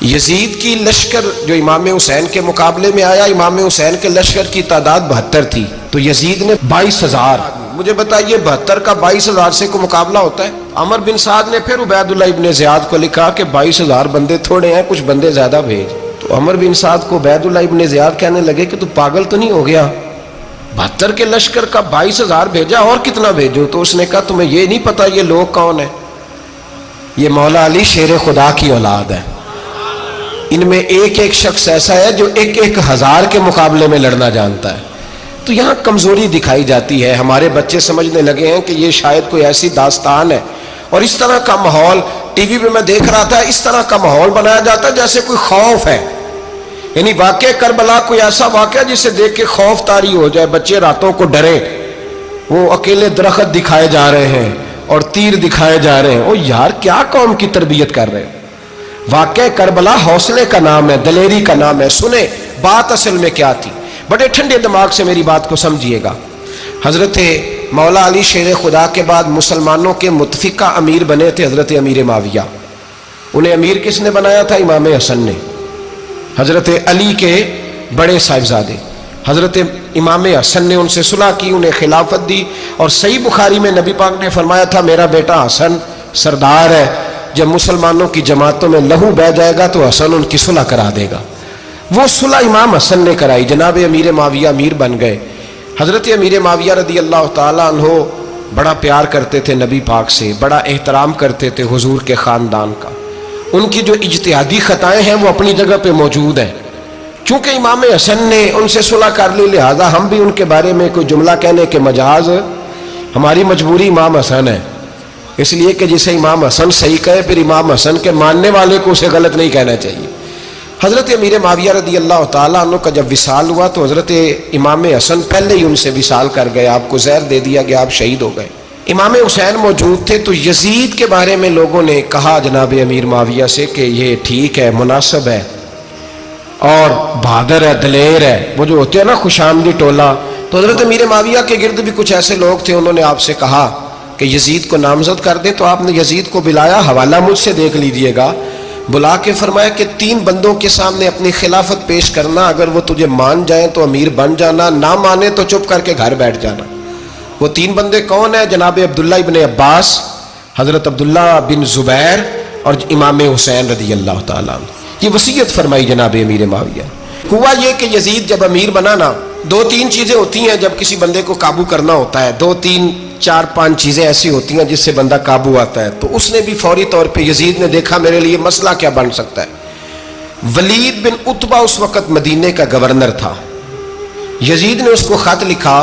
یزید کی لشکر جو امام حسین کے مقابلے میں آیا، امام حسین کے لشکر کی تعداد 72 تھی، تو یزید نے 22,000. مجھے بتائیے 72 کا 22,000 سے کوئی مقابلہ ہوتا ہے؟ عمر بن سعد نے پھر عبید اللہ ابن زیاد کو لکھا کہ 22,000 بندے تھوڑے ہیں، کچھ بندے زیادہ بھیج. تو عمر بن سعد کو عبید اللہ ابن زیاد کہنے لگے کہ تو پاگل تو نہیں ہو گیا، 72 کے لشکر کا 22,000 بھیجا، اور کتنا بھیجو؟ تو اس نے کہا تمہیں یہ نہیں پتا یہ لوگ کون ہیں؟ یہ مولا علی شیر خدا کی اولاد ہے، ان میں ایک ایک شخص ایسا ہے جو 1,000 کے مقابلے میں لڑنا جانتا ہے. تو یہاں کمزوری دکھائی جاتی ہے. ہمارے بچے سمجھنے لگے ہیں کہ یہ شاید کوئی ایسی داستان ہے، اور اس طرح کا ماحول ٹی وی پہ میں دیکھ رہا تھا، اس طرح کا ماحول بنایا جاتا ہے جیسے کوئی خوف ہے. یعنی واقع کربلا کوئی ایسا واقعہ جسے دیکھ کے خوف طاری ہو جائے، بچے راتوں کو ڈریں. وہ اکیلے درخت دکھائے جا رہے ہیں اور تیر دکھائے جا رہے ہیں. او یار کیا قوم کی تربیت کر رہے ہیں؟ واقع کربلا حوصلے کا نام ہے، دلیری کا نام ہے. سنیں بات اصل میں کیا تھی، بڑے ٹھنڈے دماغ سے میری بات کو سمجھیے گا. حضرت مولا علی شیر خدا کے بعد مسلمانوں کے متفقہ امیر بنے تھے حضرت امیر معاویہ. انہیں امیر کس نے بنایا تھا؟ امام حسن نے، حضرت علی کے بڑے صاحبزادے. حضرت امام حسن نے ان سے صلح کی، انہیں خلافت دی. اور صحیح بخاری میں نبی پاک نے فرمایا تھا میرا بیٹا حسن سردار ہے، جب مسلمانوں کی جماعتوں میں لہو بہ جائے گا تو حسن ان کی صلح کرا دے گا. وہ صلح امام حسن نے کرائی. جناب امیر معاویہ امیر بن گئے. حضرت امیر معاویہ رضی اللہ تعالیٰ عنہ بڑا پیار کرتے تھے نبی پاک سے، بڑا احترام کرتے تھے حضور کے خاندان کا. ان کی جو اجتہادی خطائیں ہیں وہ اپنی جگہ پہ موجود ہیں. چونکہ امام حسن نے ان سے صلح کر لی، لہذا ہم بھی ان کے بارے میں کوئی جملہ کہنے کے مجاز، ہماری مجبوری امام حسن ہے. اس لیے کہ جسے امام حسن صحیح کہے پھر امام حسن کے ماننے والے کو اسے غلط نہیں کہنا چاہیے. حضرت امیر معاویہ رضی اللہ تعالیٰ عنہ کا جب وصال ہوا تو حضرت امام حسن پہلے ہی ان سے وصال کر گئے، آپ کو زہر دے دیا گیا، آپ شہید ہو گئے. امام حسین موجود تھے. تو یزید کے بارے میں لوگوں نے کہا جناب امیر معاویہ سے کہ یہ ٹھیک ہے، مناسب ہے اور بہادر ہے، دلیر ہے، وہ جو ہوتے ہیں نا خوش آمدی ٹولہ. تو حضرت امیر معاویہ کے گرد بھی کچھ ایسے لوگ تھے، انہوں نے آپ سے کہا کہ یزید کو نامزد کر دے. تو آپ نے یزید کو بلایا، حوالہ مجھ سے دیکھ لیجئے گا. بلا کے فرمایا کہ 3 بندوں کے سامنے اپنی خلافت پیش کرنا، اگر وہ تجھے مان جائیں تو امیر بن جانا، نہ مانے تو چپ کر کے گھر بیٹھ جانا. وہ 3 بندے کون ہیں؟ جناب عبداللہ ابن عباس، حضرت عبداللہ بن زبیر اور امام حسین رضی اللہ تعالیٰ عنہ. یہ وصیت فرمائی جناب امیر معاویہ. ہوا یہ کہ یزید جب امیر بنا نا، 2-3 چیزیں ہوتی ہیں جب کسی بندے کو قابو کرنا ہوتا ہے، 2-3-4-5 چیزیں ایسی ہوتی ہیں جس سے بندہ قابو آتا ہے. تو اس نے بھی فوری طور پہ، یزید نے دیکھا میرے لیے مسئلہ کیا بن سکتا ہے. ولید بن عتبہ اس وقت مدینے کا گورنر تھا. یزید نے اس کو خط لکھا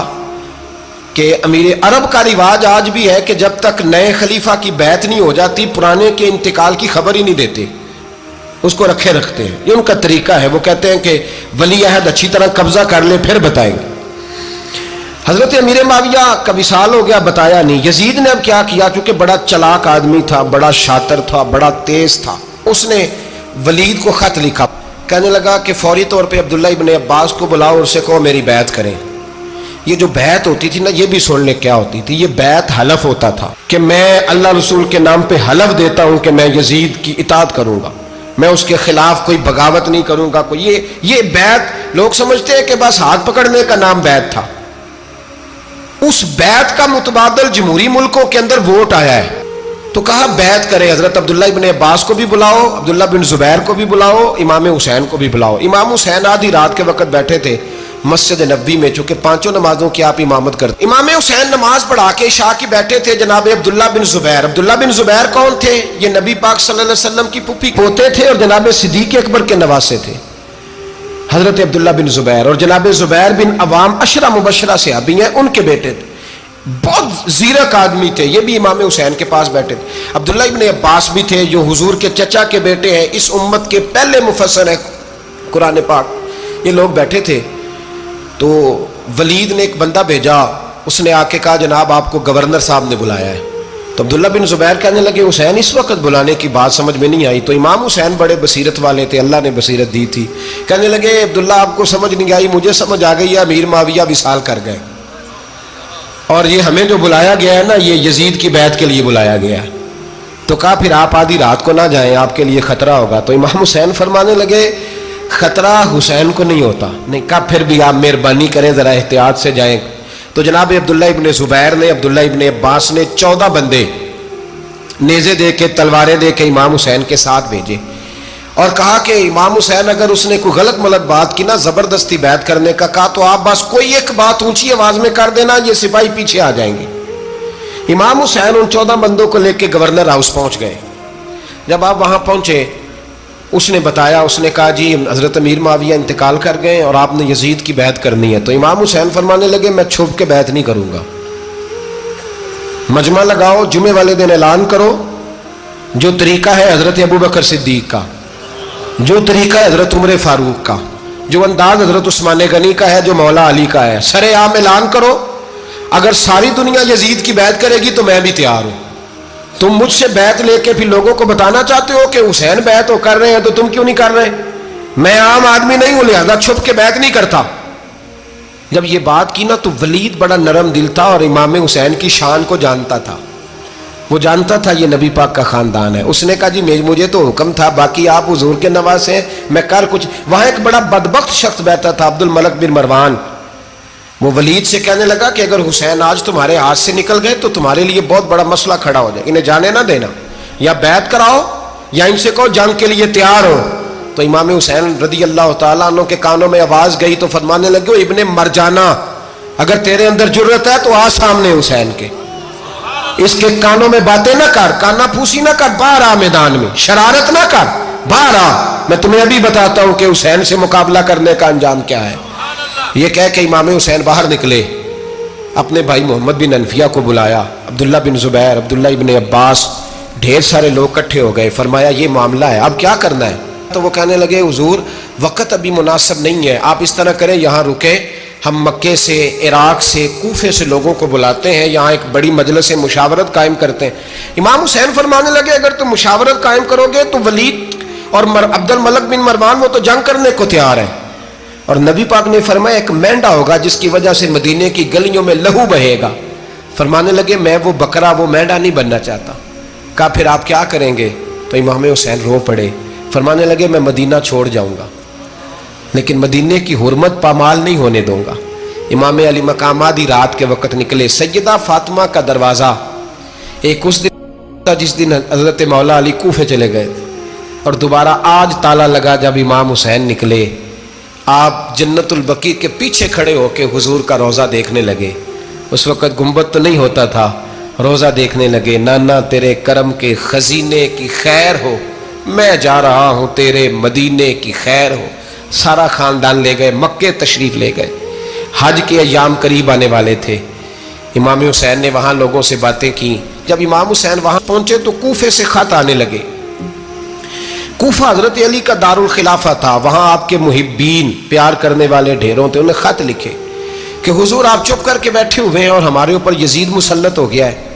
کہ امیر عرب کا رواج آج بھی ہے کہ جب تک نئے خلیفہ کی بیعت نہیں ہو جاتی پرانے کے انتقال کی خبر ہی نہیں دیتے، اس کو رکھے رکھتے ہیں. یہ ان کا طریقہ ہے. وہ کہتے ہیں کہ ولی عہد اچھی طرح قبضہ کر لے پھر بتائیں گے. حضرت امیر معاویہ کا وصال ہو گیا، بتایا نہیں. یزید نے اب کیا کیا، کیونکہ بڑا چلاک آدمی تھا، بڑا شاطر تھا، بڑا تیز تھا، اس نے ولید کو خط لکھا. کہنے لگا کہ فوری طور پہ عبداللہ ابن عباس کو بلاؤ اور اسے کہو میری بیعت کریں. یہ جو بیعت ہوتی تھی نا، یہ بھی سن لے کیا ہوتی تھی. یہ بیعت حلف ہوتا تھا کہ میں اللہ رسول کے نام پہ حلف دیتا ہوں کہ میں یزید کی اطاعت کروں گا، میں اس کے خلاف کوئی بغاوت نہیں کروں گا. یہ بیعت لوگ سمجھتے ہیں کہ بس ہاتھ پکڑنے کا نام بیعت تھا. اس بیعت کا متبادل جمہوری ملکوں کے اندر ووٹ آیا ہے. تو کہا بیعت کرے. حضرت عبداللہ ابن عباس کو بھی بلاؤ، عبداللہ بن زبیر کو بھی بلاؤ، امام حسین کو بھی بلاؤ. امام حسین آدھی رات کے وقت بیٹھے تھے مسجد نبوی میں، چونکہ 5 نمازوں کی آپ امامت کرتے. امام حسین نماز پڑھا کے عشاء کی بیٹھے تھے. جناب عبداللہ بن زبیر، عبداللہ بن زبیر کون تھے؟ یہ نبی پاک صلی اللہ علیہ وسلم کی پھوپھی پوتے تھے اور جناب صدیق اکبر کے نواسے تھے. حضرت عبداللہ بن زبیر اور جناب زبیر بن عوام عشرہ مبشرہ صحابی ہیں، ان کے بیٹے تھے. بہت زیرک آدمی تھے. یہ بھی امام حسین کے پاس بیٹھے تھے. عبداللہ ابن عباس بھی تھے جو حضور کے چچا کے بیٹے ہیں، اس امت کے پہلے مفسر ہیں قرآن پاک. یہ لوگ بیٹھے تھے. تو ولید نے ایک بندہ بھیجا، اس نے آ کے کہا جناب آپ کو گورنر صاحب نے بلایا ہے. تو عبداللہ بن زبیر کہنے لگے حسین اس وقت بلانے کی بات سمجھ میں نہیں آئی. تو امام حسین بڑے بصیرت والے تھے، اللہ نے بصیرت دی تھی. کہنے لگے عبداللہ آپ کو سمجھ نہیں آئی، مجھے سمجھ آ گئی ہے، امیر معاویہ وصال کر گئے اور یہ ہمیں جو بلایا گیا ہے نا، یہ یزید کی بیعت کے لیے بلایا گیا ہے. تو کہا پھر آپ آدھی رات کو نہ جائیں، آپ کے لیے خطرہ ہوگا۔ تو امام حسین فرمانے لگے خطرہ حسین کو نہیں ہوتا۔ نہیں، کہا پھر بھی آپ مہربانی کریں ذرا احتیاط سے جائیں۔ تو جناب عبداللہ ابن زبیر نے، عبداللہ ابن عباس نے 14 بندے نیزے دے کے، تلواریں دے کے امام حسین کے ساتھ بھیجے اور کہا کہ امام حسین اگر اس نے کوئی غلط ملت بات کی نا، زبردستی بیعت کرنے کا کہا، تو آپ بس کوئی ایک بات اونچی آواز میں کر دینا، یہ سپاہی پیچھے آ جائیں گے۔ امام حسین ان 14 بندوں کو لے کے گورنر ہاؤس پہنچ گئے۔ جب آپ وہاں پہنچے، اس نے بتایا، اس نے کہا جی حضرت امیر معاویہ انتقال کر گئے اور آپ نے یزید کی بیعت کرنی ہے۔ تو امام حسین فرمانے لگے میں چھپ کے بیعت نہیں کروں گا، مجمع لگاؤ، جمعے والے دن اعلان کرو، جو طریقہ ہے حضرت ابوبکر صدیق کا، جو طریقہ ہے حضرت عمر فاروق کا، جو انداز حضرت عثمان غنی کا ہے، جو مولا علی کا ہے، سرے عام اعلان کرو، اگر ساری دنیا یزید کی بیعت کرے گی تو میں بھی تیار ہوں۔ تم مجھ سے بیعت لے کے پھر لوگوں کو بتانا چاہتے ہو کہ حسین بیعت ہو کر رہے ہیں تو تم کیوں نہیں کر رہے؟ میں عام آدمی نہیں ہوں، لہذا چھپ کے بیعت نہیں کرتا۔ جب یہ بات کی نا تو ولید بڑا نرم دل تھا اور امام حسین کی شان کو جانتا تھا، وہ جانتا تھا یہ نبی پاک کا خاندان ہے۔ اس نے کہا جی مجھے تو حکم تھا، باقی آپ حضور کے نواز ہیں، میں کر کچھ۔ وہاں ایک بڑا بدبخت شخص بیٹھا تھا، عبد الملک بن مروان، وہ ولید سے کہنے لگا کہ اگر حسین آج تمہارے ہاتھ سے نکل گئے تو تمہارے لیے بہت بڑا مسئلہ کھڑا ہو جائے، انہیں جانے نہ دینا، یا بیعت کراؤ یا ان سے کہو جنگ کے لیے تیار ہو۔ تو امام حسین رضی اللہ تعالیٰ عنہ کے کانوں میں آواز گئی تو فرمانے لگے ابن مرجانہ، اگر تیرے اندر جرت ہے تو آ سامنے حسین کے، اس کے کانوں میں باتیں نہ کر، کانا پھوسی نہ کر، باہر آ میدان میں، شرارت نہ کر، باہر آ، میں تمہیں ابھی بتاتا ہوں کہ حسین سے مقابلہ کرنے کا انجام کیا ہے۔ یہ کہہ کہ امام حسین باہر نکلے، اپنے بھائی محمد بن انفیہ کو بلایا، عبداللہ بن زبیر، عبداللہ ابن عباس، ڈھیر سارے لوگ کٹھے ہو گئے۔ فرمایا یہ معاملہ ہے، اب کیا کرنا ہے؟ تو وہ کہنے لگے حضور وقت ابھی مناسب نہیں ہے، آپ اس طرح کریں یہاں رکے، ہم مکے سے، عراق سے، کوفے سے لوگوں کو بلاتے ہیں، یہاں ایک بڑی مجلس مشاورت قائم کرتے ہیں۔ امام حسین فرمانے لگے اگر تم مشاورت قائم کرو گے تو ولید اور عبد الملک بن مروان وہ تو جنگ کرنے کو تیار ہیں، اور نبی پاک نے فرمایا ایک مینڈا ہوگا جس کی وجہ سے مدینے کی گلیوں میں لہو بہے گا۔ فرمانے لگے میں وہ بکرا، وہ مینڈا نہیں بننا چاہتا۔ کہا پھر آپ کیا کریں گے؟ تو امام حسین رو پڑے، فرمانے لگے میں مدینہ چھوڑ جاؤں گا لیکن مدینے کی حرمت پامال نہیں ہونے دوں گا۔ امام علی مقام آدھی رات کے وقت نکلے، سیدہ فاطمہ کا دروازہ ایک اس دن تھا جس دن حضرت مولا علی کوفے چلے گئے تھے، اور دوبارہ آج تالا لگا جب امام حسین نکلے۔ آپ جنت البقیع کے پیچھے کھڑے ہو کے حضور کا روضہ دیکھنے لگے، اس وقت گنبد تو نہیں ہوتا تھا، روضہ دیکھنے لگے۔ نانا تیرے کرم کے خزینے کی خیر ہو، میں جا رہا ہوں تیرے مدینے کی خیر ہو۔ سارا خاندان لے گئے، مکے تشریف لے گئے، حج کے ایام قریب آنے والے تھے۔ امام حسین نے وہاں لوگوں سے باتیں کی۔ جب امام حسین وہاں پہنچے تو کوفے سے خط آنے لگے۔ کوفہ حضرت علی کا دارالخلافہ تھا، وہاں آپ کے محبین، پیار کرنے والے ڈھیروں تھے، انہیں خط لکھے کہ حضور آپ چپ کر کے بیٹھے ہوئے ہیں اور ہمارے اوپر یزید مسلط ہو گیا ہے،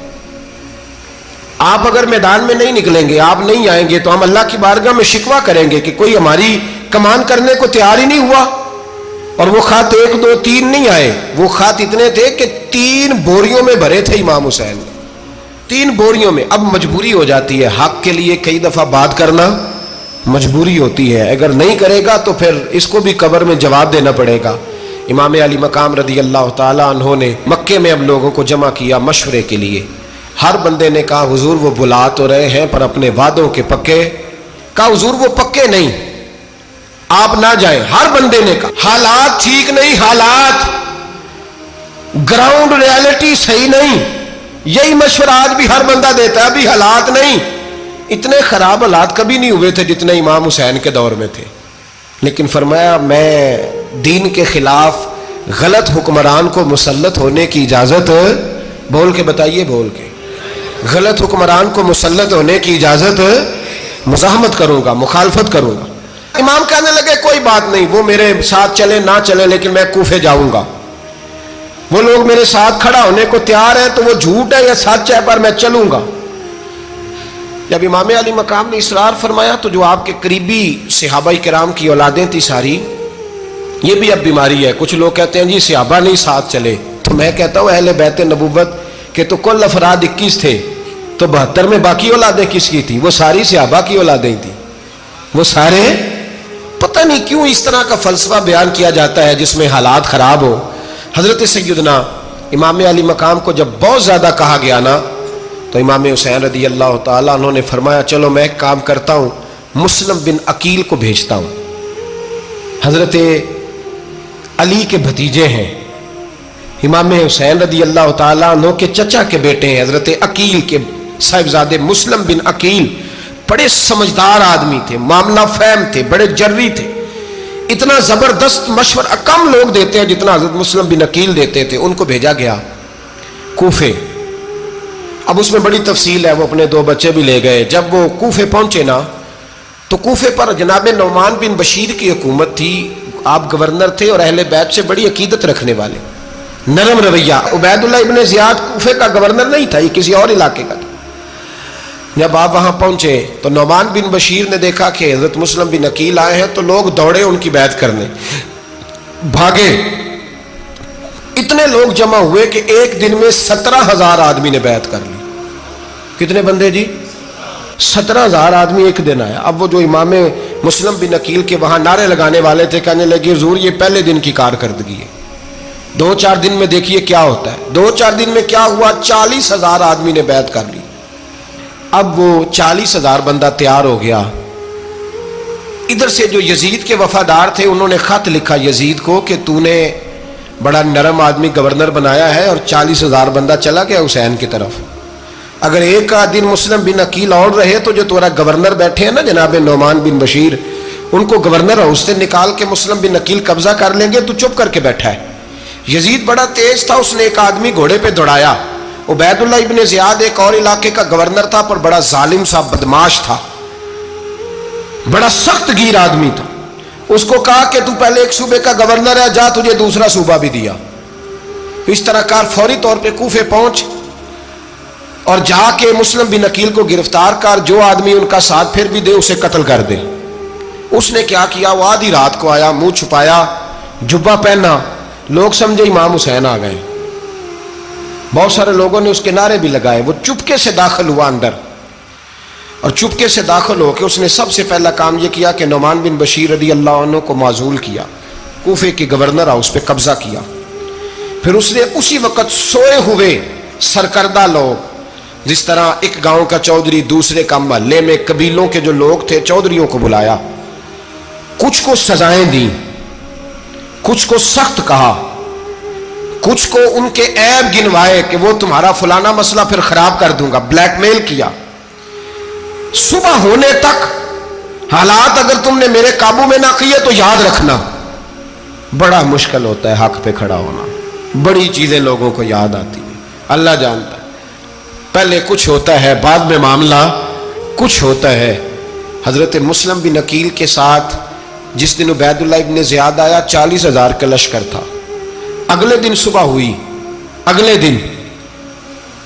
آپ اگر میدان میں نہیں نکلیں گے، آپ نہیں آئیں گے تو ہم اللہ کی بارگاہ میں شکوہ کریں گے کہ کوئی ہماری کمان کرنے کو تیار ہی نہیں ہوا۔ اور وہ خط 1 2 3 نہیں آئے، وہ خط اتنے تھے کہ 3 بوریوں میں بھرے تھے امام حسین، 3 بوریوں میں۔ اب مجبوری ہو جاتی ہے، حق کے لیے کئی دفعہ بات کرنا مجبوری ہوتی ہے، اگر نہیں کرے گا تو پھر اس کو بھی قبر میں جواب دینا پڑے گا۔ امام علی مقام رضی اللہ تعالیٰ عنہ نے مکے میں اب لوگوں کو جمع کیا مشورے کے لیے۔ ہر بندے نے کہا حضور وہ بلا تو رہے ہیں پر اپنے وعدوں کے پکے۔ کہا حضور وہ پکے نہیں، آپ نہ جائیں۔ ہر بندے نے کہا حالات ٹھیک نہیں، حالات گراؤنڈ ریالٹی صحیح نہیں، یہی مشورہ آج بھی ہر بندہ دیتا ہے، ابھی حالات نہیں۔ اتنے خراب حالات کبھی نہیں ہوئے تھے جتنے امام حسین کے دور میں تھے، لیکن فرمایا میں دین کے خلاف غلط حکمران کو مسلط ہونے کی اجازت، بول کے بتائیے، بول کے، غلط حکمران کو مسلط ہونے کی اجازت، مزاحمت کروں گا، مخالفت کروں گا۔ امام کہنے لگے کوئی بات نہیں، وہ میرے ساتھ چلے نہ چلے لیکن میں کوفے جاؤں گا، وہ لوگ میرے ساتھ کھڑا ہونے کو تیار ہے تو وہ جھوٹ ہے یا سچ ہے پر میں چلوں گا۔ جب امام علی مقام نے اصرار فرمایا تو جو آپ کے قریبی صحابہ کرام کی اولادیں تھی ساری، یہ بھی اب بیماری ہے، کچھ لوگ کہتے ہیں جی صحابہ نہیں ساتھ چلے، تو میں کہتا ہوں اہل بیت نبوت کے تو کل افراد 21 تھے، تو 72 میں باقی اولادیں کس کی تھی؟ وہ ساری صحابہ کی اولادیں تھی، وہ سارے. پتہ نہیں کیوں اس طرح کا فلسفہ بیان کیا جاتا ہے جس میں حالات خراب ہو. حضرت سیدنا امام علی مقام کو جب بہت زیادہ کہا گیا نا تو امام حسین رضی اللہ تعالیٰ انہوں نے فرمایا چلو میں ایک کام کرتا ہوں، مسلم بن عقیل کو بھیجتا ہوں. حضرت علی کے بھتیجے ہیں، امام حسین رضی اللہ تعالیٰ عنہ کے چچا کے بیٹے ہیں، حضرت عقیل کے صاحبزادے مسلم بن عقیل. بڑے سمجھدار آدمی تھے، معاملہ فہم تھے، بڑے جری تھے. اتنا زبردست مشورہ کم لوگ دیتے ہیں جتنا حضرت مسلم بن عقیل دیتے تھے. ان کو بھیجا گیا کوفے. اب اس میں بڑی تفصیل ہے، وہ اپنے 2 بچے بھی لے گئے. جب وہ کوفے پہنچے نا تو کوفے پر جناب نعمان بن بشیر کی حکومت تھی. آپ گورنر تھے اور اہل بیت سے بڑی عقیدت رکھنے والے، نرم رویہ. عبید اللہ ابن زیاد کوفے کا گورنر نہیں تھا، یہ کسی اور علاقے کا تھا. جب آپ وہاں پہنچے تو نعمان بن بشیر نے دیکھا کہ حضرت مسلم بن عقیل آئے ہیں تو لوگ دوڑے ان کی بیعت کرنے، بھاگے. اتنے لوگ جمع ہوئے کہ ایک دن میں 17,000 آدمی نے بیعت کر لی. کتنے بندے جی؟ 17,000 آدمی ایک دن آیا. اب وہ جو امام مسلم بن عقیل کے وہاں نعرے لگانے والے تھے کہنے لگے حضور یہ پہلے دن کی کارکردگی ہے، 2-4 دن میں دیکھیے کیا ہوتا ہے. 2-4 دن میں کیا ہوا؟ 40,000 آدمی نے بیعت کر لی. اب وہ 40,000 بندہ تیار ہو گیا. ادھر سے جو یزید کے وفادار تھے انہوں نے خط لکھا یزید کو کہ تو نے بڑا نرم آدمی گورنر بنایا ہے اور 40,000 بندہ چلا گیا حسین کی طرف. اگر ایک دن مسلم بن عقیل اور رہے تو جو تمہارا گورنر بیٹھے ہیں نا جناب نعمان بن بشیر، ان کو گورنر ہاؤس سے نکال کے مسلم بن عقیل قبضہ کر لیں گے. تو چپ کر کے بیٹھا ہے. یزید بڑا تیز تھا، اس نے ایک آدمی گھوڑے پہ دوڑایا. عبید اللہ ابن زیاد ایک اور علاقے کا گورنر تھا پر بڑا ظالم سا بدماش تھا، بڑا سخت گیر آدمی تھا. اس کو کہا کہ تو پہلے ایک صوبے کا گورنر ہے، جا تجھے دوسرا صوبہ بھی دیا. اس طرح کار فوری طور پہ کوفے پہنچ اور جا کے مسلم بن عقیل کو گرفتار کر، جو آدمی ان کا ساتھ پھر بھی دے اسے قتل کر دے. اس نے کیا کیا؟ وہ آدھی رات کو آیا، منہ چھپایا، جبہ پہنا. لوگ سمجھے امام حسین آ گئے. بہت سارے لوگوں نے اس کے نعرے بھی لگائے. وہ چپکے سے داخل ہوا اندر اور چپکے سے داخل ہو کے اس نے سب سے پہلا کام یہ کیا کہ نعمان بن بشیر رضی اللہ عنہ کو معزول کیا، کوفے کے گورنر ہاؤس پہ قبضہ کیا. پھر اس نے اسی وقت سوئے ہوئے سرکردہ لوگ، جس طرح ایک گاؤں کا چودھری دوسرے کا محلے میں قبیلوں کے جو لوگ تھے چودھریوں کو بلایا. کچھ کو سزائیں دیں، کچھ کو سخت کہا، کچھ کو ان کے عیب گنوائے کہ وہ تمہارا فلانا مسئلہ پھر خراب کر دوں گا. بلیک میل کیا. صبح ہونے تک حالات اگر تم نے میرے قابو میں نہ کیے تو یاد رکھنا بڑا مشکل ہوتا ہے حق پہ کھڑا ہونا. بڑی چیزیں لوگوں کو یاد آتی ہیں، اللہ جانتا ہے. پہلے کچھ ہوتا ہے، بعد میں معاملہ کچھ ہوتا ہے. حضرت مسلم بن عقیل کے ساتھ جس دن عبید اللہ ابن زیاد آیا 40,000 کا لشکر تھا. اگلے دن صبح ہوئی، اگلے دن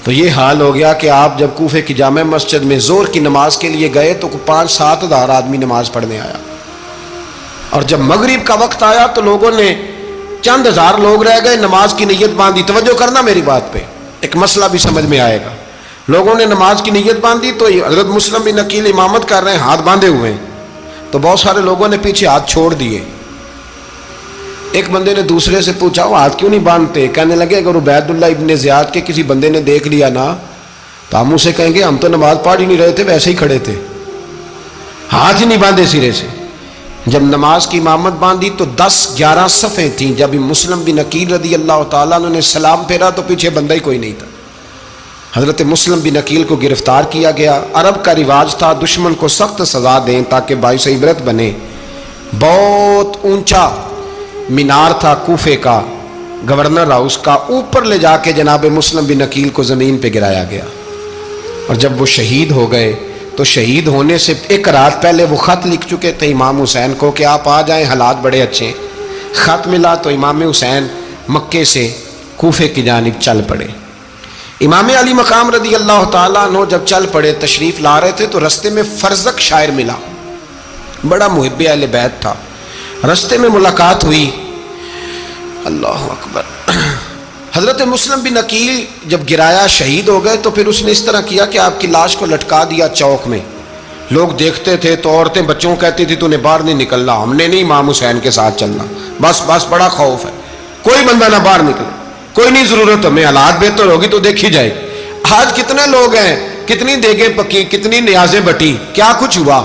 تو یہ حال ہو گیا کہ آپ جب کوفے کی جامع مسجد میں زور کی نماز کے لیے گئے تو 5-7 ہزار آدمی نماز پڑھنے آیا. اور جب مغرب کا وقت آیا تو لوگوں نے چند ہزار لوگ رہ گئے، نماز کی نیت باندھی. توجہ کرنا میری بات پہ، ایک مسئلہ بھی سمجھ میں آئے گا. لوگوں نے نماز کی نیت باندھی تو حضرت مسلم بن عقیل امامت کر رہے ہیں، ہاتھ باندھے ہوئے ہیں. تو بہت سارے لوگوں نے پیچھے ہاتھ چھوڑ دیے. ایک بندے نے دوسرے سے پوچھا وہ ہاتھ کیوں نہیں باندھتے؟ کہنے لگے اگر عبید اللہ ابن زیاد کے کسی بندے نے دیکھ لیا نا تو ہم اسے کہیں گے ہم تو نماز پڑھ ہی نہیں رہے تھے، ویسے ہی کھڑے تھے، ہاتھ ہی نہیں باندھے سرے سے. جب نماز کی امامت باندھی تو 10-11 صفیں تھیں. جب مسلم بن عقیل رضی اللہ تعالیٰ عنہ نے سلام پھیرا تو پیچھے بندہ ہی کوئی نہیں تھا. حضرت مسلم بن عقیل کو گرفتار کیا گیا. عرب کا رواج تھا دشمن کو سخت سزا دیں تاکہ باعث عبرت بنے. بہت اونچا مینار تھا کوفے کا گورنر ہاؤس کا، اوپر لے جا کے جناب مسلم بن عقیل کو زمین پہ گرایا گیا. اور جب وہ شہید ہو گئے تو شہید ہونے سے ایک رات پہلے وہ خط لکھ چکے تھے امام حسین کو کہ آپ آ جائیں، حالات بڑے اچھے ہیں. خط ملا تو امام حسین مکے سے کوفے کی جانب چل پڑے. امام علی مقام رضی اللہ تعالیٰ عنہ جب چل پڑے تشریف لا رہے تھے تو رستے میں فرزق شاعر ملا، بڑا محب اہل بیت تھا. رستے میں ملاقات ہوئی، اللہ اکبر. حضرت مسلم بن عقیل جب گرایا شہید ہو گئے تو پھر اس نے اس طرح کیا کہ آپ کی لاش کو لٹکا دیا چوک میں. لوگ دیکھتے تھے تو عورتیں بچوں کو کہتی تھی تو نے باہر نہیں نکلنا, ہم نے نہیں امام حسین کے ساتھ چلنا, بس بڑا خوف ہے, کوئی بندہ نہ باہر نکلے, کوئی نہیں ضرورت ہمیں, حالات بہتر ہوگی تو دیکھی جائے. آج کتنے لوگ ہیں, کتنی دیگیں پکی, کتنی نیازیں بٹی, کیا کچھ ہوا.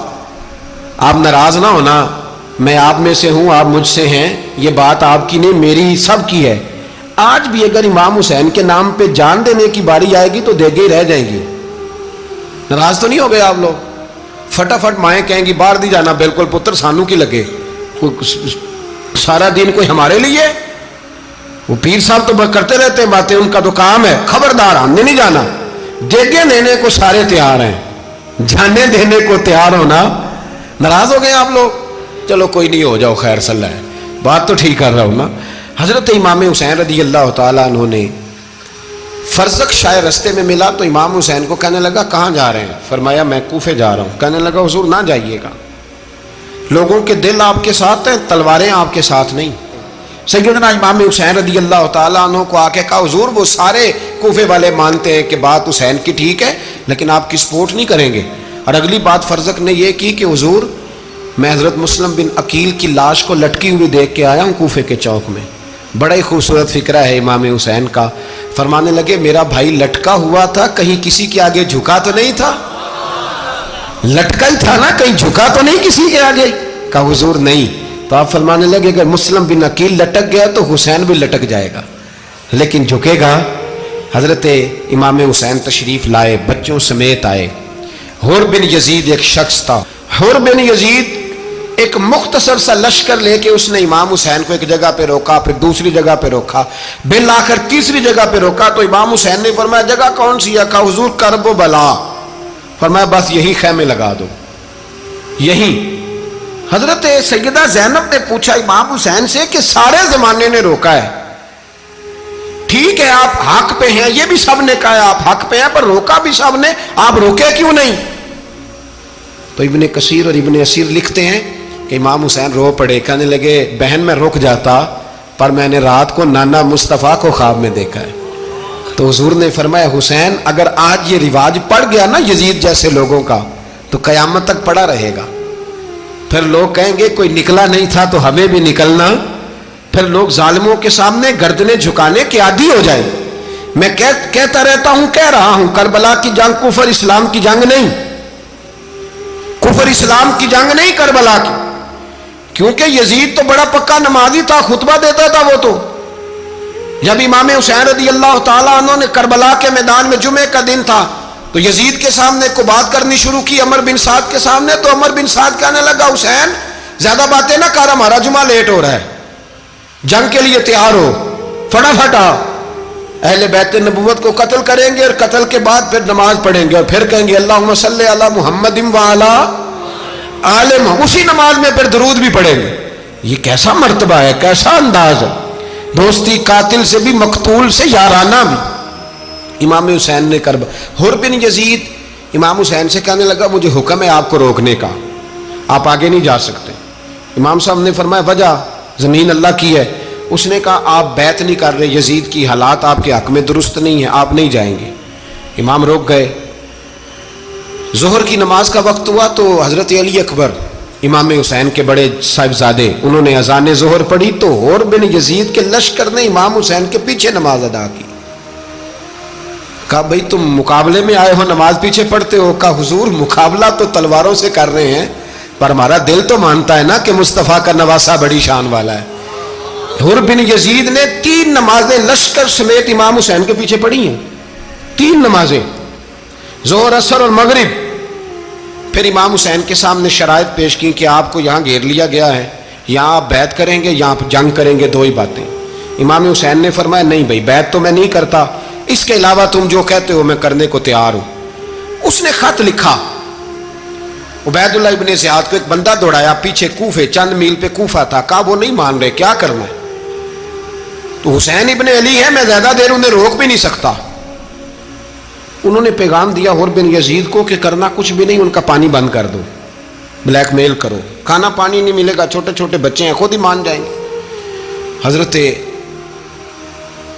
آپ ناراض نہ ہونا, میں آپ میں سے ہوں, آپ مجھ سے ہیں, یہ بات آپ کی نہیں میری سب کی ہے. آج بھی اگر امام حسین کے نام پہ جان دینے کی باری آئے گی تو دیگیں ہی رہ جائیں گی. ناراض تو نہیں ہو گئے آپ لوگ؟ فٹافٹ مائیں کہیں گی باہر نہیں جانا, بالکل پتر سانو کی لگے, سارا دن کوئی ہمارے لیے. وہ پیر صاحب تو کرتے رہتے ہیں باتیں, ان کا تو کام ہے, خبردار ہم نے نہیں جانا. دیگیں دینے کو سارے تیار ہیں, جانے دینے کو تیار ہونا. ناراض ہو گئے آپ لوگ؟ چلو کوئی نہیں, ہو جاؤ, خیر صلی اللہ ہے, بات تو ٹھیک کر رہا ہوں نا. حضرت امام حسین رضی اللہ تعالیٰ عنہ نے فرزق شاہ رستے میں ملا تو امام حسین کو کہنے لگا کہاں جا رہے ہیں؟ فرمایا میں کوفے جا رہا ہوں. کہنے لگا حضور نہ جائیے گا, لوگوں کے دل آپ کے ساتھ ہیں, تلواریں آپ کے ساتھ نہیں. سیدنا امام حسین رضی اللہ تعالیٰ عنہ کو آ کے کہا حضور وہ سارے کوفے والے مانتے ہیں کہ بات حسین کی ٹھیک ہے لیکن آپ کی سپورٹ نہیں کریں گے. اور اگلی بات فرزق نے یہ کی کہ حضور میں حضرت مسلم بن عقیل کی لاش کو لٹکی ہوئی دیکھ کے آیا ہوں کوفے کے چوک میں. بڑا ہی خوبصورت فکرہ ہے امام حسین کا. فرمانے لگے میرا بھائی لٹکا ہوا تھا, کہیں کسی کے آگے جھکا تو نہیں تھا؟ لٹکا ہی تھا نا, کہیں جھکا تو نہیں کسی کے آگے؟ کہا حضور نہیں. تو آپ فرمانے لگے اگر مسلم بن عقیل لٹک گیا تو حسین بھی لٹک جائے گا, لیکن جھکے گا. حضرت امام حسین تشریف لائے, بچوں سمیت آئے. حر بن یزید ایک شخص تھا. حر بن یزید ایک مختصر سا لشکر لے کے اس نے امام حسین کو ایک جگہ پہ روکا, پھر دوسری جگہ پہ روکا, بالآخر تیسری جگہ پہ روکا. تو امام حسین نے فرمایا جگہ کون سی ہے؟ کہا حضور کرب و بلا. فرمایا بس یہی خیمے لگا دو, یہی. حضرت سیدہ زینب نے پوچھا امام حسین سے کہ سارے زمانے نے روکا ہے, ٹھیک ہے آپ حق پہ ہیں, یہ بھی سب نے کہا آپ حق پہ ہیں, پر روکا بھی سب نے, آپ روکے کیوں نہیں؟ تو ابن کثیر اور ابن اسیر لکھتے ہیں کہ امام حسین رو پڑے, کہنے لگے بہن میں رک جاتا پر میں نے رات کو نانا مصطفیٰ کو خواب میں دیکھا ہے. تو حضور نے فرمایا حسین اگر آج یہ رواج پڑ گیا نا یزید جیسے لوگوں کا تو قیامت تک پڑا رہے گا. پھر لوگ کہیں گے کوئی نکلا نہیں تھا تو ہمیں بھی نکلنا, پھر لوگ ظالموں کے سامنے گردنیں جھکانے کے عادی ہو جائیں. میں کہتا رہتا ہوں, کہہ رہا ہوں, کربلا کی جنگ کفر اسلام کی جنگ نہیں, کفر اسلام کی جنگ نہیں کربلا کی, کیونکہ یزید تو بڑا پکا نمازی تھا, خطبہ دیتا تھا. وہ تو جب امام حسین رضی اللہ تعالیٰ عنہ نے کربلا کے میدان میں جمعے کا دن تھا تو یزید کے سامنے کو بات کرنی شروع کی, عمر بن سعد کے سامنے. تو عمر بن سعد کہنے لگا حسین زیادہ باتیں نہ کر, ہمارا جمعہ لیٹ ہو رہا ہے, جنگ کے لیے تیار ہو, فٹافٹ آ. اہل بیت نبوت کو قتل کریں گے اور قتل کے بعد پھر نماز پڑھیں گے اور پھر کہیں گے اللہم صلی علی محمد وعلی آل محمد, اسی نماز میں پھر درود بھی پڑھیں گے. یہ کیسا مرتبہ ہے, کیسا انداز ہے, دوستی قاتل سے بھی مقتول سے یارانہ بھی. امام حسین نے حر بن یزید امام حسین سے کہنے لگا مجھے حکم ہے آپ کو روکنے کا, آپ آگے نہیں جا سکتے. امام صاحب نے فرمایا وجہ زمین اللہ کی ہے. اس نے کہا آپ بیعت نہیں کر رہے, یزید کی حالات آپ کے حق میں درست نہیں ہیں, آپ نہیں جائیں گے. امام روک گئے. ظہر کی نماز کا وقت ہوا تو حضرت علی اکبر امام حسین کے بڑے صاحبزادے انہوں نے اذان ظہر پڑھی تو حر بن یزید کے لشکر نے امام حسین کے پیچھے نماز ادا کی. کہا بھئی تم مقابلے میں آئے ہو, نماز پیچھے پڑھتے ہو؟ کہا حضور مقابلہ تو تلواروں سے کر رہے ہیں پر ہمارا دل تو مانتا ہے نا کہ مصطفیٰ کا نواسہ بڑی شان والا ہے. حر بن یزید نے 3 نمازیں لشکر سمیت امام حسین کے پیچھے پڑھی ہیں, 3 نمازیں, ظہر اثر اور مغرب. پھر امام حسین کے سامنے شرائط پیش کی کہ آپ کو یہاں گھیر لیا گیا ہے, یہاں آپ بیعت کریں گے, یہاں جنگ کریں گے, 2 ہی باتیں. امام حسین نے فرمایا نہیں بھائی بیعت تو میں نہیں کرتا, اس کے علاوہ تم جو کہتے ہو میں کرنے کو تیار ہوں. اس نے خط لکھا, عبید اللہ ابن زیاد کو ایک بندہ دوڑایا پیچھے, کوفے چند میل پہ کوفہ تھا. کہا وہ نہیں مان رہے, کیا کرنا ہے؟ تو حسین ابن علی ہے, میں زیادہ دیر انہیں روک بھی نہیں سکتا. انہوں نے پیغام دیا حر بن یزید کو کہ کرنا کچھ بھی نہیں, ان کا پانی بند کر دو, بلیک میل کرو, کھانا پانی نہیں ملے گا, چھوٹے چھوٹے بچے ہیں, خود ہی مان جائیں گے. حضرت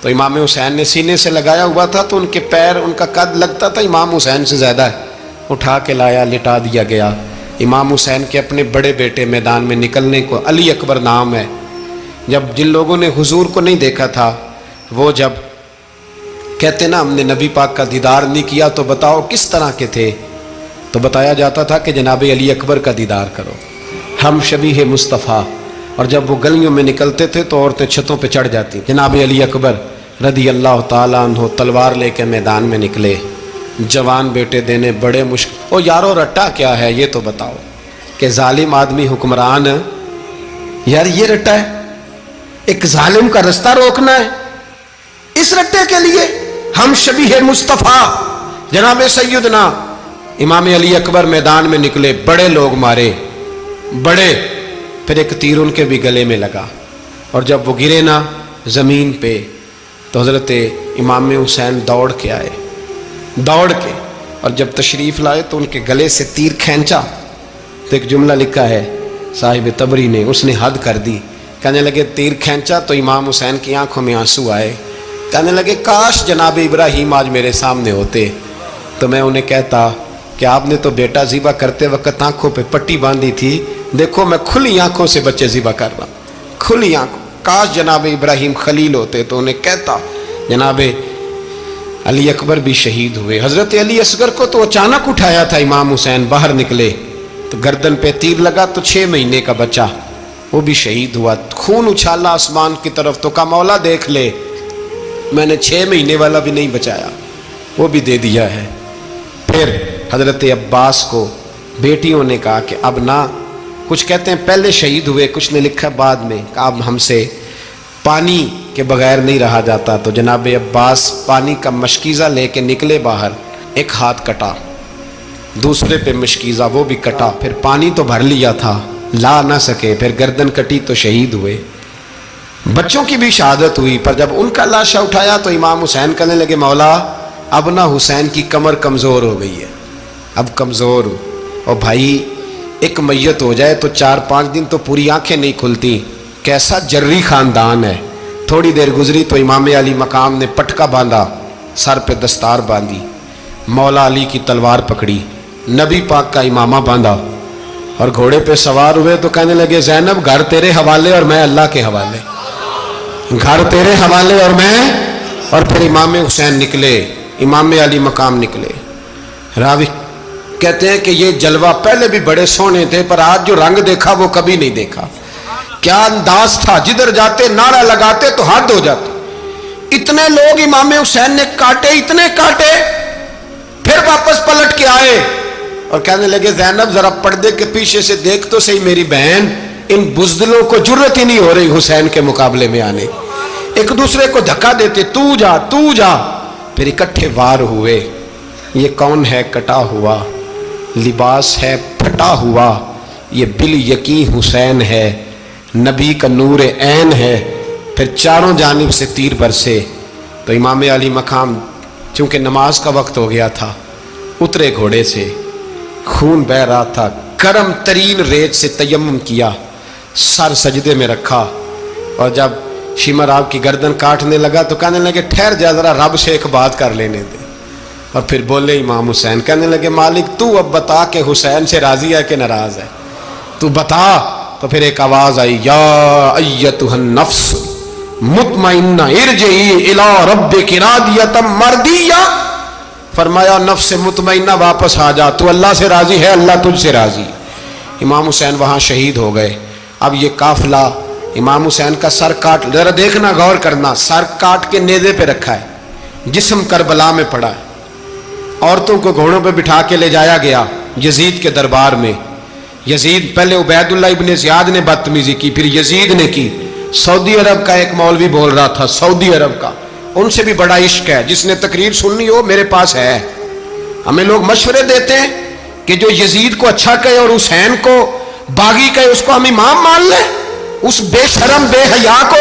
تو امام حسین نے سینے سے لگایا ہوا تھا تو ان کے پیر، ان کا قد لگتا تھا امام حسین سے زیادہ ہے، اٹھا کے لایا، لٹا دیا گیا۔ امام حسین کے اپنے بڑے بیٹے میدان میں نکلنے کو، علی اکبر نام ہے، جب جن لوگوں نے حضور کو نہیں دیکھا تھا وہ جب کہتے نا ہم نے نبی پاک کا دیدار نہیں کیا تو بتاؤ کس طرح کے تھے، تو بتایا جاتا تھا کہ جناب علی اکبر کا دیدار کرو، ہم شبیہ مصطفیٰ۔ اور جب وہ گلیوں میں نکلتے تھے تو عورتیں چھتوں پہ چڑھ جاتی۔ جناب علی اکبر رضی اللہ تعالیٰ عنہ تلوار لے کے میدان میں نکلے، جوان بیٹے دینے بڑے مشکل۔ او یارو رٹا کیا ہے یہ تو بتاؤ، کہ ظالم آدمی حکمران، یار یہ رٹا ہے، ایک ظالم کا رستہ روکنا ہے، اس رٹے کے لیے ہم شبیہ مصطفیٰ جناب سیدنا امام علی اکبر میدان میں نکلے، بڑے لوگ مارے، بڑے، پھر ایک تیر ان کے بھی گلے میں لگا، اور جب وہ گرے نا زمین پہ تو حضرت امام حسین دوڑ کے آئے، دوڑ کے، اور جب تشریف لائے تو ان کے گلے سے تیر کھینچا تو ایک جملہ لکھا ہے صاحب تبری نے، اس نے حد کر دی، کہنے لگے تیر کھینچا تو امام حسین کی آنکھوں میں آنسو آئے، کہنے لگے کاش جناب ابراہیم آج میرے سامنے ہوتے تو میں انہیں کہتا کہ آپ نے تو بیٹا ذبح کرتے وقت آنکھوں پہ پٹی باندھی تھی، دیکھو میں کھلی آنکھوں سے بچے ذبح کر رہا ہوں، کھلی آنکھوں، کاش جناب ابراہیم خلیل ہوتے تو انہیں کہتا۔ جناب علی اکبر بھی شہید ہوئے۔ حضرت علی اصغر کو تو اچانک اٹھایا تھا امام حسین، باہر نکلے تو گردن پہ تیر لگا تو 6 مہینے کا بچہ وہ بھی شہید ہوا، خون اچھالا آسمان کی طرف تو کہا مولا دیکھ لے میں نے 6 مہینے والا بھی نہیں بچایا، وہ بھی دے دیا ہے۔ پھر حضرت عباس کو بیٹیوں نے کہا کہ اب نہ، کچھ کہتے ہیں پہلے شہید ہوئے، کچھ نے لکھا بعد میں، کہ اب ہم سے پانی کے بغیر نہیں رہا جاتا، تو جناب عباس پانی کا مشکیزہ لے کے نکلے باہر، ایک ہاتھ کٹا، دوسرے پہ مشکیزہ وہ بھی کٹا، پھر پانی تو بھر لیا تھا لا نہ سکے، پھر گردن کٹی تو شہید ہوئے۔ بچوں کی بھی شہادت ہوئی، پر جب ان کا لاشا اٹھایا تو امام حسین کہنے لگے مولا اب نہ حسین کی کمر کمزور ہو گئی ہے، اب کمزور ہو، اور بھائی ایک میت ہو جائے تو 4-5 دن تو پوری آنکھیں نہیں کھلتی، کیسا جری خاندان ہے۔ تھوڑی دیر گزری تو امام علی مقام نے پٹکا باندھا، سر پہ دستار باندھی، مولا علی کی تلوار پکڑی، نبی پاک کا امامہ باندھا اور گھوڑے پہ سوار ہوئے تو کہنے لگے زینب گھر تیرے حوالے اور میں اللہ کے حوالے، گھر تیرے حوالے اور میں، اور پھر امام حسین نکلے، امام علی مقام نکلے۔ راوی کہتے ہیں کہ یہ جلوہ پہلے بھی بڑے سونے تھے پر آج جو رنگ دیکھا وہ کبھی نہیں دیکھا، کیا انداز تھا، جدھر جاتے نعرہ لگاتے تو حد ہو جاتے، اتنے لوگ امام حسین نے کاٹے، اتنے کاٹے، پھر واپس پلٹ کے آئے اور کہنے لگے زینب ذرا پردے کے پیچھے سے دیکھ تو صحیح میری بہن، ان بزدلوں کو جرت ہی نہیں ہو رہی حسین کے مقابلے میں آنے، ایک دوسرے کو دھکا دیتے، تو جا تو جا، پھر اکٹھے وار ہوئے۔ یہ کون ہے کٹا ہوا، لباس ہے پھٹا ہوا، یہ بال یقین حسین ہے، نبی کا نور عین ہے۔ پھر چاروں جانب سے تیر برسے تو امام علی مقام چونکہ نماز کا وقت ہو گیا تھا، اترے گھوڑے سے، خون بہ رہا تھا، گرم ترین ریت سے تیمم کیا، سر سجدے میں رکھا، اور جب شمر آپ کی گردن کاٹنے لگا تو کہنے لگے ٹھہر جا ذرا رب سے ایک بات کر لینے دے، اور پھر بولے امام حسین، کہنے لگے مالک تو اب بتا کہ حسین سے راضی ہے کہ ناراض ہے، تو بتا۔ تو پھر ایک آواز آئی، یا ایتھا النفس مطمئنہ ارجعی الی ربک راضیۃ مرضیہ، فرمایا نفس مطمئنہ واپس آ جا، تو اللہ سے راضی ہے، اللہ تجھ سے راضی۔ امام حسین وہاں شہید ہو گئے۔ اب یہ قافلہ امام حسین کا سر کاٹ، ذرا دیکھنا غور کرنا، سر کاٹ کے نیزے پہ رکھا ہے، جسم کربلا میں پڑا ہے، عورتوں کو گھوڑوں پہ بٹھا کے لے جایا گیا یزید کے دربار میں۔ یزید پہلے عبید اللہ ابن زیاد نے بدتمیزی کی، پھر یزید نے کی۔ سعودی عرب کا ایک مولوی بول رہا تھا، سعودی عرب کا، ان سے بھی بڑا عشق ہے، جس نے تقریر سننی ہو میرے پاس ہے۔ ہمیں لوگ مشورے دیتے ہیں کہ جو یزید کو اچھا کہے اور حسین کو باغی کہے اس کو ہم امام مان لیں، اس بے شرم بے حیا کو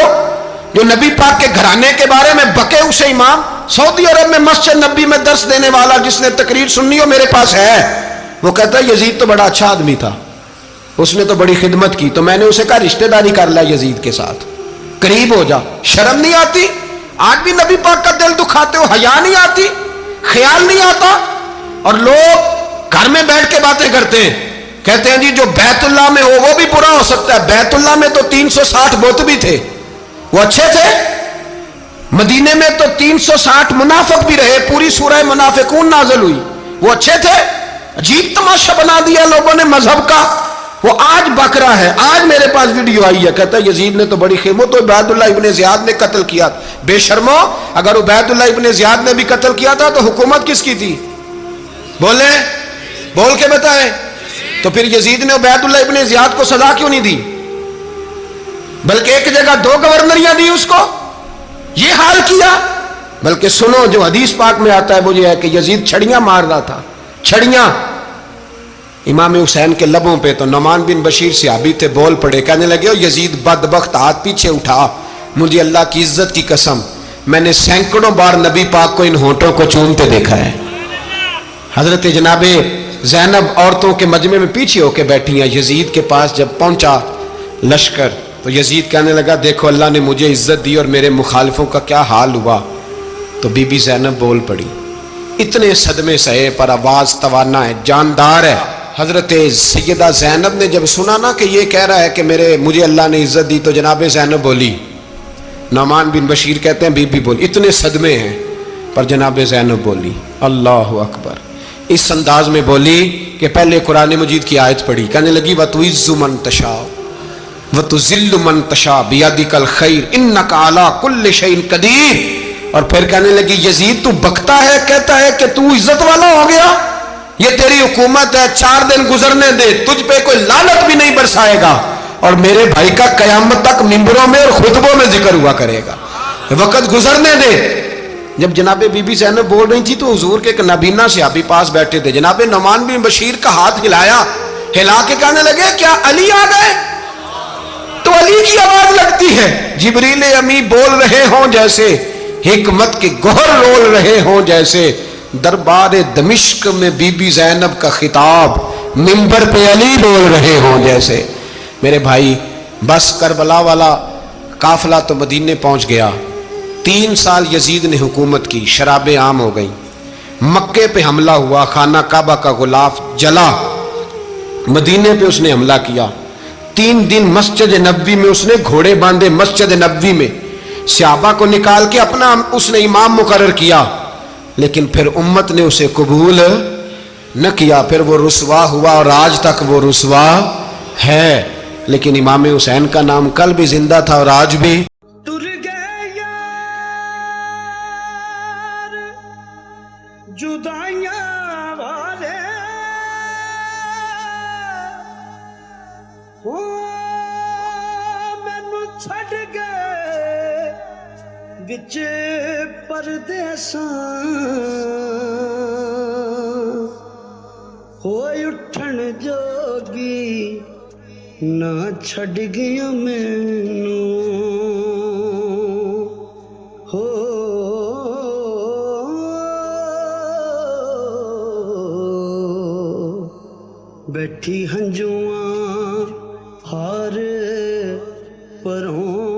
جو نبی پاک کے گھرانے کے بارے میں بکے اسے امام۔ سعودی عرب میں مسجد نبی میں درس دینے والا جس نے تقریر سننی ہو میرے پاس ہے، وہ کہتا ہے یزید تو بڑا اچھا آدمی تھا، اس نے تو بڑی خدمت کی، تو میں نے اسے کہا رشتہ داری کر لیا یزید کے ساتھ، قریب ہو جا، شرم نہیں آتی؟ آج بھی نبی پاک کا دل دکھاتے ہو, حیا نہیں آتی, خیال نہیں آتا. اور لوگ گھر میں بیٹھ کے باتیں کرتے ہیں, کہتے ہیں جی جو بیت اللہ میں ہو وہ بھی برا ہو سکتا ہے. بیت اللہ میں تو 360 بت بھی تھے, وہ اچھے تھے. مدینے میں تو 360 منافق بھی رہے, پوری سورہ منافقون نازل ہوئی, وہ اچھے تھے. عجیب تماشا بنا دیا لوگوں نے مذہب کا. وہ آج بک رہا ہے, آج میرے پاس ویڈیو آئی ہے, کہتا ہے یزید نے تو بڑی خیمت, تو عبید اللہ ابن زیاد نے قتل کیا. بے شرمو, اگر عبید اللہ ابن زیاد نے بھی قتل کیا تھا تو حکومت کس کی تھی؟ بولیں, بول کے بتائیں. تو پھر یزید نے عبید اللہ ابن زیاد کو سزا کیوں نہیں دی, بلکہ ایک جگہ 2 گورنریاں دی اس کو, یہ حال کیا. بلکہ سنو جو حدیث پاک میں آتا ہے وہ یہ ہے کہ یزید چھڑیاں مار رہا تھا, چھڑیاں امام حسین کے لبوں پہ. تو نعمان بن بشیر صحابی تھے, بول پڑے, کہنے لگے یزید بدبخت, ہاتھ پیچھے اٹھا, مجھے اللہ کی عزت کی قسم میں نے سینکڑوں بار نبی پاک کو ان ہونٹوں کو چومتے دیکھا ہے. حضرت جناب زینب عورتوں کے مجمع میں پیچھے ہو کے بیٹھی ہیں. یزید کے پاس جب پہنچا لشکر تو یزید کہنے لگا دیکھو اللہ نے مجھے عزت دی اور میرے مخالفوں کا کیا حال ہوا. تو بی بی زینب بول پڑی, اتنے صدمے سہے پر آواز توانا ہے, جاندار ہے. حضرت سیدہ زینب نے جب سنا نا کہ یہ کہہ رہا ہے کہ مجھے اللہ نے عزت دی, تو جناب زینب بولی. نعمان بن بشیر کہتے ہیں بی بی بولی, اتنے صدمے ہیں پر جناب زینب بولی اللہ اکبر, اس انداز میں بولی کہ پہلے قرآن مجید کی آیت پڑھی, کہنے لگی وَتُعِزُّ مَن تَشَاءُ وَتُذِلُّ مَن تَشَاءُ بِيَدِكَ الْخَيْرُ إِنَّكَ عَلَىٰ كُلِّ شَيْءٍ قَدِيرٌ. اور پھر کہنے لگی یزید تو بکتا ہے, کہتا ہے کہ تو عزت والا ہو گیا, یہ تیری حکومت ہے, 4 دن گزرنے دے, تجھ پہ کوئی لعنت بھی نہیں برسائے گا, اور میرے بھائی کا قیامت تک ممبروں میں اور خطبوں میں ذکر ہوا کرے گا, وقت گزرنے دے. جب جناب بی بی زینب بول رہی تھی تو حضور کے ایک نابینا صحابی پاس بیٹھے تھے, جناب نعمان بن بشیر کا ہاتھ ہلایا, ہلا کے کہنے لگے کیا علی آ گئے؟ تو علی کی آواز لگتی ہے, جبریل امی بول رہے ہوں جیسے, حکمت کے گوہر رول رہے ہوں جیسے, دربار دمشق میں بی بی زینب کا خطاب, منبر پہ علی بول رہے ہوں جیسے. میرے بھائی بس کربلا والا قافلہ تو مدینے پہنچ گیا. 3 سال یزید نے حکومت کی, شرابیں عام ہو گئیں, مکے پہ حملہ ہوا, خانہ کعبہ کا غلاف جلا, مدینے پہ اس نے حملہ کیا. 3 دن مسجد نبوی میں اس نے گھوڑے باندھے, مسجد نبوی میں صحابہ کو نکال کے اپنا اس نے امام مقرر کیا, لیکن پھر امت نے اسے قبول نہ کیا, پھر وہ رسوا ہوا اور آج تک وہ رسوا ہے. لیکن امام حسین کا نام کل بھی زندہ تھا اور آج بھی. جدائیاں والے مینوں چھڈ گئے وچ پردیساں, ہوئے اٹھن جوگی نہ چھڈ گیا مینوں, ہو بیٹھی ہنجواں ہار پروں